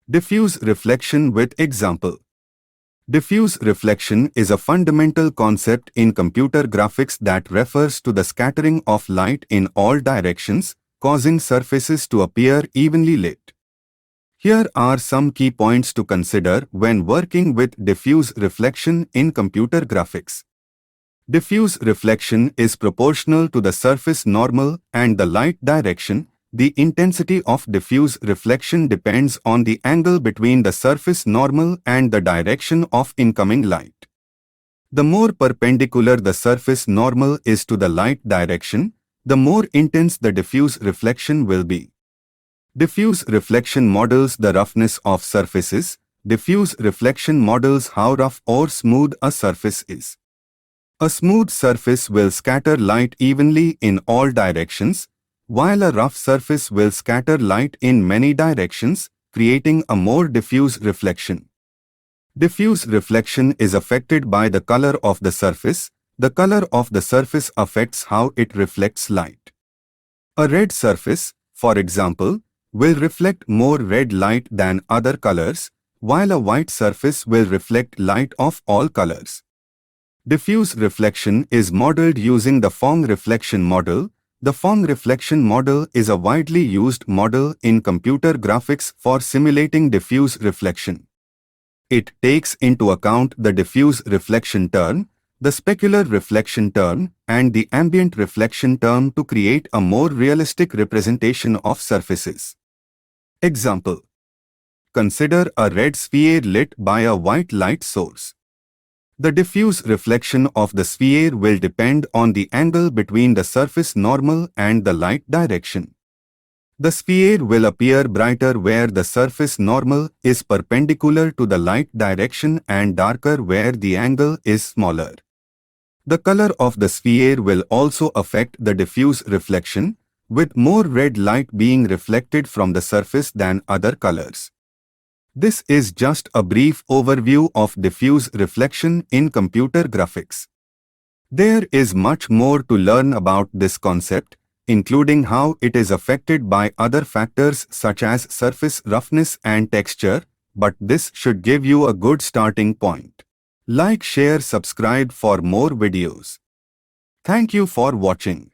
Diffuse reflection with example. Diffuse reflection is a fundamental concept in computer graphics that refers to the scattering of light in all directions, causing surfaces to appear evenly lit. Here are some key points to consider when working with diffuse reflection in computer graphics. Diffuse reflection is proportional to the surface normal and the light direction. The intensity of diffuse reflection depends on the angle between the surface normal and the direction of incoming light. The more perpendicular the surface normal is to the light direction, the more intense the diffuse reflection will be. Diffuse reflection models the roughness of surfaces. Diffuse reflection models how rough or smooth a surface is. A smooth surface will scatter light evenly in all directions, while a rough surface will scatter light in many directions, creating a more diffuse reflection. Diffuse reflection is affected by the color of the surface. The color of the surface affects how it reflects light. A red surface, for example, will reflect more red light than other colors, while a white surface will reflect light of all colors. Diffuse reflection is modeled using the Phong reflection model. The Phong reflection model is a widely used model in computer graphics for simulating diffuse reflection. It takes into account the diffuse reflection term, the specular reflection term, and the ambient reflection term to create a more realistic representation of surfaces. Example: consider a red sphere lit by a white light source. The diffuse reflection of the sphere will depend on the angle between the surface normal and the light direction. The sphere will appear brighter where the surface normal is perpendicular to the light direction and darker where the angle is smaller. The color of the sphere will also affect the diffuse reflection, with more red light being reflected from the surface than other colors. This is just a brief overview of diffuse reflection in computer graphics. There is much more to learn about this concept, including how it is affected by other factors such as surface roughness and texture, but this should give you a good starting point. Like, share, subscribe for more videos. Thank you for watching.